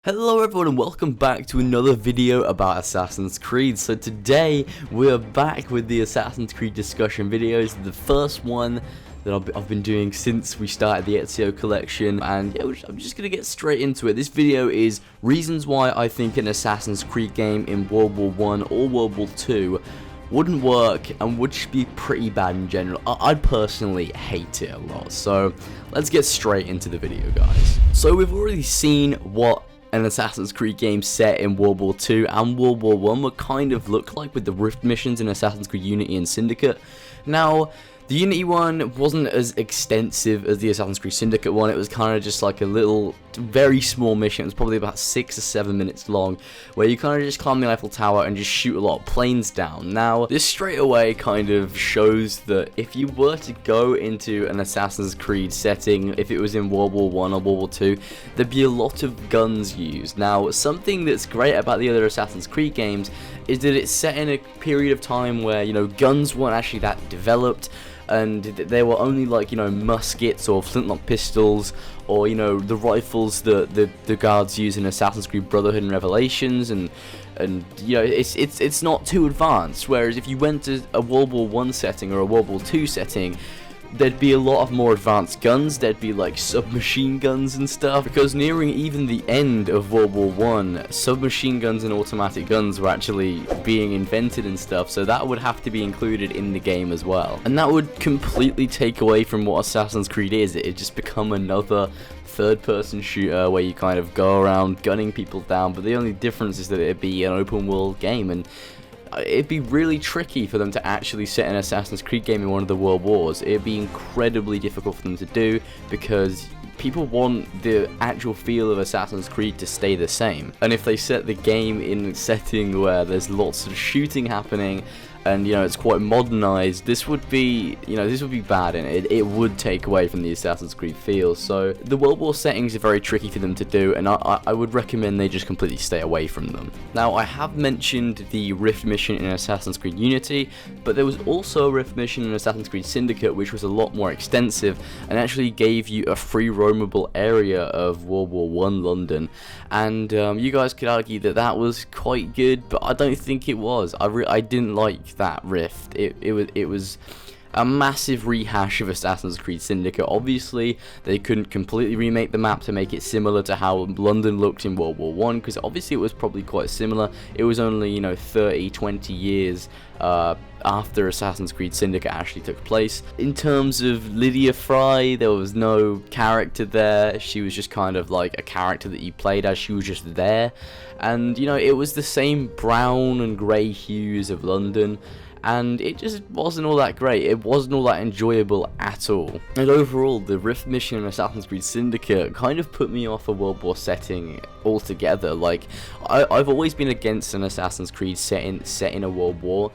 Hello everyone and welcome back to another video about Assassin's Creed. So today we're back with the Assassin's Creed discussion videos, the first one that I've been doing since we started the Ezio collection, and yeah, I'm just going to get straight into it. This video is reasons why I think an Assassin's Creed game in World War I or World War II wouldn't work and would just be pretty bad in general. I'd personally hate it a lot, so let's get straight into the video, guys. So we've already seen what an Assassin's Creed game set in World War II and World War I would kind of look like with the Rift missions in Assassin's Creed Unity and Syndicate. Now, the Unity one wasn't as extensive as the Assassin's Creed Syndicate one. It was kind of just like a little, very small mission. It was probably about 6 or 7 minutes long, where you kind of just climb the Eiffel Tower and just shoot a lot of planes down. Now, this straight away kind of shows that if you were to go into an Assassin's Creed setting, if it was in World War I or World War II, there'd be a lot of guns used. Now, something that's great about the other Assassin's Creed games is that it's set in a period of time where, you know, guns weren't actually that developed, and there were only, like, you know, muskets or flintlock pistols, or, you know, the rifles that the guards use in Assassin's Creed Brotherhood and Revelations, and you know, it's not too advanced. Whereas if you went to a World War I setting or a World War II setting, there'd be a lot of more advanced guns. There'd be like submachine guns and stuff, because nearing even the end of World War I, submachine guns and automatic guns were actually being invented and stuff, so that would have to be included in the game as well. And that would completely take away from what Assassin's Creed is. It'd just become another third-person shooter where you kind of go around gunning people down, but the only difference is that it'd be an open-world game, and it'd be really tricky for them to actually set an Assassin's Creed game in one of the World Wars. It'd be incredibly difficult for them to do, because people want the actual feel of Assassin's Creed to stay the same. And if they set the game in a setting where there's lots of shooting happening, and, you know, it's quite modernized, this would be, you know, this would be bad, and it would take away from the Assassin's Creed feel. So the World War settings are very tricky for them to do, and I would recommend they just completely stay away from them. Now, I have mentioned the Rift mission in Assassin's Creed Unity, but there was also a Rift mission in Assassin's Creed Syndicate, which was a lot more extensive and actually gave you a free roamable area of World War I London. And you guys could argue that that was quite good, but I don't think it was. I didn't like that Rift. It was a massive rehash of Assassin's Creed Syndicate. Obviously, they couldn't completely remake the map to make it similar to how London looked in World War I, because obviously it was probably quite similar. It was only, you know, 20 years after Assassin's Creed Syndicate actually took place. In terms of Lydia Fry, there was no character there. She was just kind of like a character that you played as. She was just there, and, you know, it was the same brown and grey hues of London, and it just wasn't all that great. It wasn't all that enjoyable at all. And overall, the Rift mission in Assassin's Creed Syndicate kind of put me off a World War setting altogether. Like, I've always been against an Assassin's Creed set in a World War,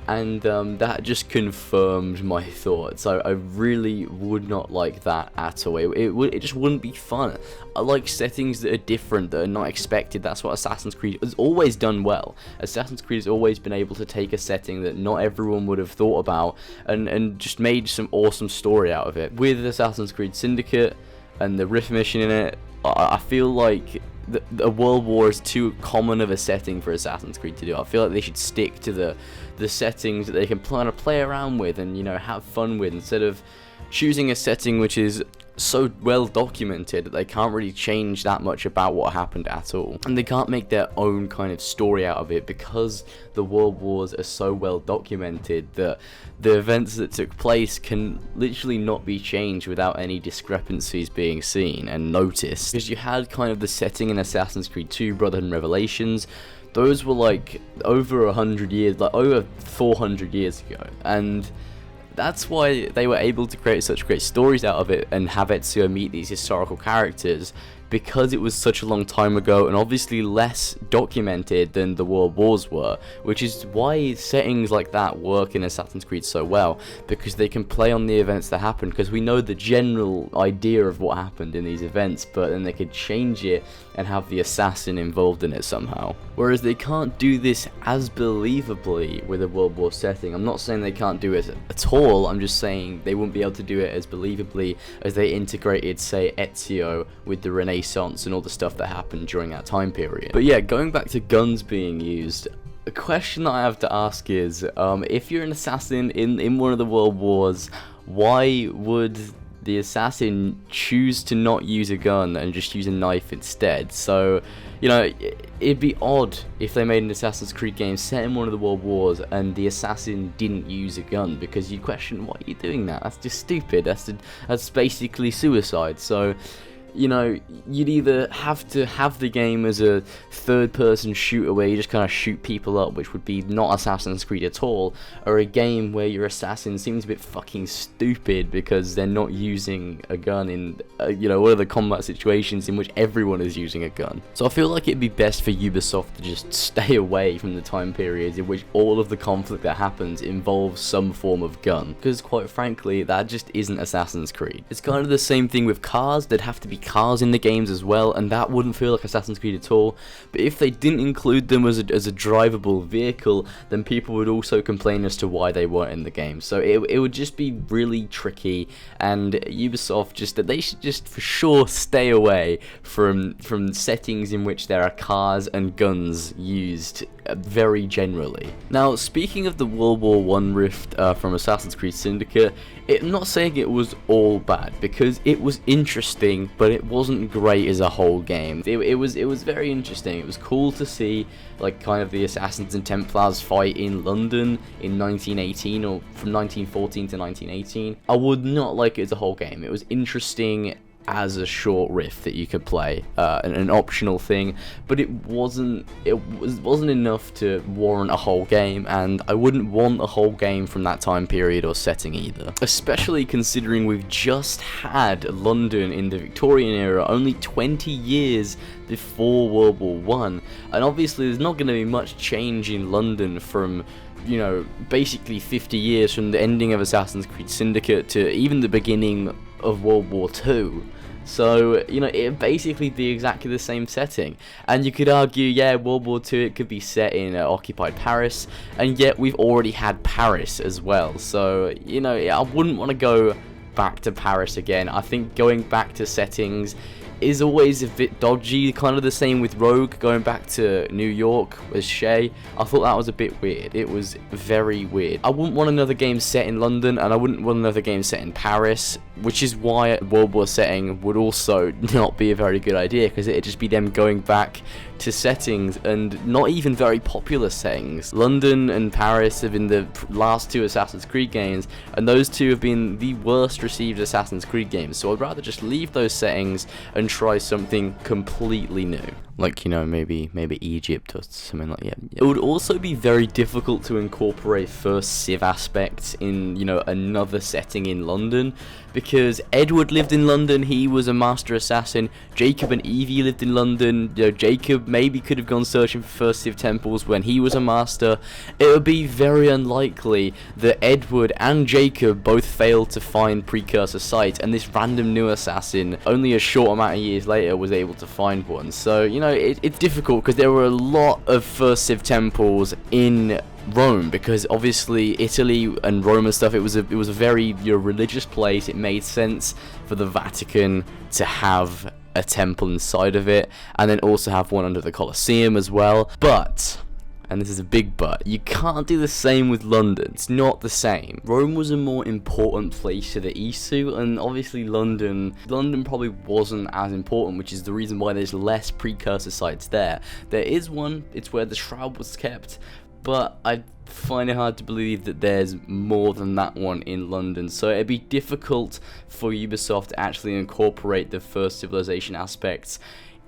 and that just confirmed my thoughts. I really would not like that at all. It just wouldn't be fun. I like settings that are different, that are not expected. That's what Assassin's Creed has always done well. Assassin's Creed has always been able to take a setting that not everyone would have thought about and just made some awesome story out of it. With Assassin's Creed Syndicate and the Rift mission in it, I feel like a World War is too common of a setting for Assassin's Creed to do. I feel like they should stick to the settings that they can kind of play around with and, you know, have fun with, instead of choosing a setting which is so well documented that they can't really change that much about what happened at all, and they can't make their own kind of story out of it, because the World Wars are so well documented that the events that took place can literally not be changed without any discrepancies being seen and noticed. Because you had kind of the setting in Assassin's Creed 2 Brotherhood and Revelations. Those were like over 100 years, like over 400 years ago, and that's why they were able to create such great stories out of it and have Ezio meet these historical characters, because it was such a long time ago and obviously less documented than the World Wars were, which is why settings like that work in Assassin's Creed so well, because they can play on the events that happened, because we know the general idea of what happened in these events, but then they could change it and have the assassin involved in it somehow. Whereas they can't do this as believably with a World War setting. I'm not saying they can't do it at all, I'm just saying they wouldn't be able to do it as believably as they integrated, say, Ezio with the Renaissance and all the stuff that happened during that time period. But yeah, going back to guns being used, a question that I have to ask is, if you're an assassin in one of the World Wars, why would the assassin choose to not use a gun and just use a knife instead? So, you know, it'd be odd if they made an Assassin's Creed game set in one of the World Wars and the assassin didn't use a gun, because you question, why are you doing that? That's just stupid. That's basically suicide. So, you know, you'd either have to have the game as a third-person shooter where you just kind of shoot people up, which would be not Assassin's Creed at all, or a game where your assassin seems a bit fucking stupid because they're not using a gun in, you know, one of the combat situations in which everyone is using a gun. So I feel like it'd be best for Ubisoft to just stay away from the time periods in which all of the conflict that happens involves some form of gun, because quite frankly, that just isn't Assassin's Creed. It's kind of the same thing with cars. There'd have to be cars in the games as well, and that wouldn't feel like Assassin's Creed at all. But if they didn't include them as a drivable vehicle, then people would also complain as to why they weren't in the game. So it would just be really tricky, and Ubisoft they should just for sure stay away from settings in which there are cars and guns used very generally. Now, speaking of the World War I rift from Assassin's Creed Syndicate, I'm not saying it was all bad, because it was interesting, but it wasn't great as a whole game. It was very interesting. It was cool to see, like, kind of the Assassins and Templars fight in London in 1918, or from 1914 to 1918. I would not like it as a whole game. It was interesting as a short riff that you could play, an optional thing, but it wasn't enough to warrant a whole game, and I wouldn't want a whole game from that time period or setting either, especially considering we've just had London in the Victorian era only 20 years before World War I, and obviously there's not going to be much change in London from, you know, basically 50 years from the ending of Assassin's Creed Syndicate to even the beginning of World War II. So, you know, it'd basically be exactly the same setting. And you could argue, yeah, World War II, it could be set in occupied Paris, and yet we've already had Paris as well. So, you know, I wouldn't want to go back to Paris again. I think going back to settings is always a bit dodgy, kind of the same with Rogue, going back to New York with Shay. I thought that was a bit weird. It was very weird. I wouldn't want another game set in London, and I wouldn't want another game set in Paris, which is why a World War setting would also not be a very good idea, because it'd just be them going back to settings, and not even very popular settings. London and Paris have been the last two Assassin's Creed games, and those two have been the worst received Assassin's Creed games, so I'd rather just leave those settings and try something completely new. Like, you know, maybe Egypt or something like that. Yeah. It would also be very difficult to incorporate first Civ aspects in, you know, another setting in London, because Edward lived in London, he was a master assassin. Jacob and Evie lived in London. You know, Jacob maybe could have gone searching for first Civ temples when he was a master. It would be very unlikely that Edward and Jacob both failed to find precursor sites, and this random new assassin only a short amount of years later was able to find one. So, you know, it's difficult, because there were a lot of first Civ temples in Rome, because obviously Italy and Rome and stuff, it was a very, you know, religious place. It made sense for the Vatican to have a temple inside of it, and then also have one under the Colosseum as well. But, and this is a big but, you can't do the same with London. It's not the same. Rome was a more important place to the Isu, and obviously London probably wasn't as important, which is the reason why there's less precursor sites there. There is one, it's where the Shroud was kept, but I find it hard to believe that there's more than that one in London. So it'd be difficult for Ubisoft to actually incorporate the first civilization aspects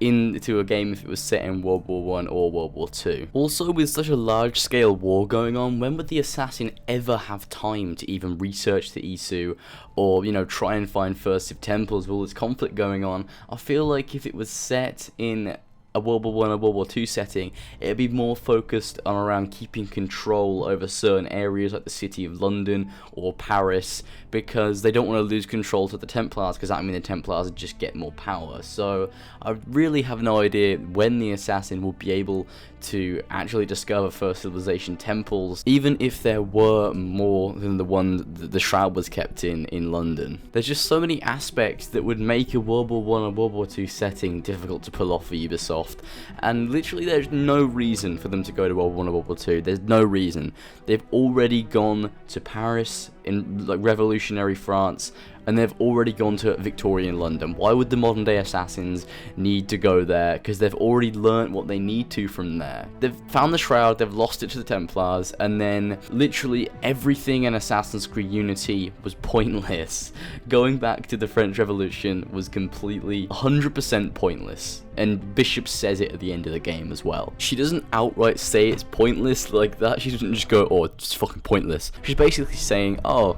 into a game if it was set in World War I or World War II. Also, with such a large scale war going on, when would the assassin ever have time to even research the Isu, or, you know, try and find first Civ temples with all this conflict going on? I feel like if it was set in a World War I or World War II setting, it'd be more focused on around keeping control over certain areas like the city of London or Paris, because they don't want to lose control to the Templars, because that means the Templars would just get more power. So I really have no idea when the assassin will be able to actually discover First Civilization temples, even if there were more than the one that the Shroud was kept in London. There's just so many aspects that would make a World War I or World War II setting difficult to pull off for Ubisoft, and literally there's no reason for them to go to World War I or World War II. There's no reason. They've already gone to Paris, in like revolutionary France, and they've already gone to Victorian London. Why would the modern day assassins need to go there? Because they've already learnt what they need to from there. They've found the Shroud, they've lost it to the Templars, and then literally everything in Assassin's Creed Unity was pointless. Going back to the French Revolution was completely 100% pointless. And Bishop says it at the end of the game as well. She doesn't outright say it's pointless like that. She doesn't just go, oh, it's fucking pointless. She's basically saying, oh,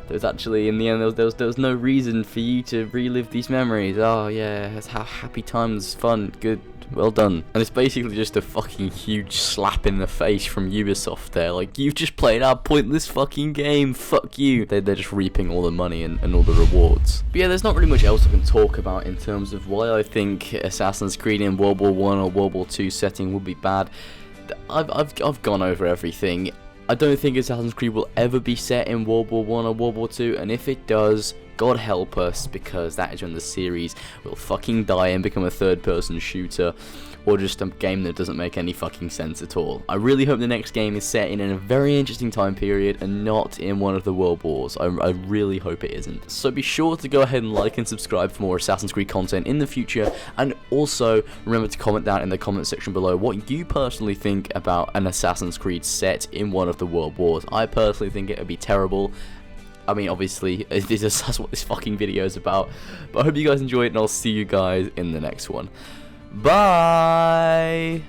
there's actually, in the end, there was no reason for you to relive these memories. Oh, yeah, that's how happy times, fun, good, well done. And it's basically just a fucking huge slap in the face from Ubisoft there. Like, you've just played our pointless fucking game, fuck you. They're just reaping all the money and all the rewards. But yeah, there's not really much else I can talk about in terms of why I think Assassin's Creed in World War I or World War II setting would be bad. I've gone over everything. I don't think Assassin's Creed will ever be set in World War I or World War II, and if it does, God help us, because that is when the series will fucking die and become a third-person shooter, or just a game that doesn't make any fucking sense at all. I really hope the next game is set in a very interesting time period and not in one of the World Wars. I really hope it isn't. So be sure to go ahead and like and subscribe for more Assassin's Creed content in the future, and also remember to comment down in the comment section below what you personally think about an Assassin's Creed set in one of the World Wars. I personally think it would be terrible. I mean, obviously, that's what this fucking video is about. But I hope you guys enjoy it, and I'll see you guys in the next one. Bye!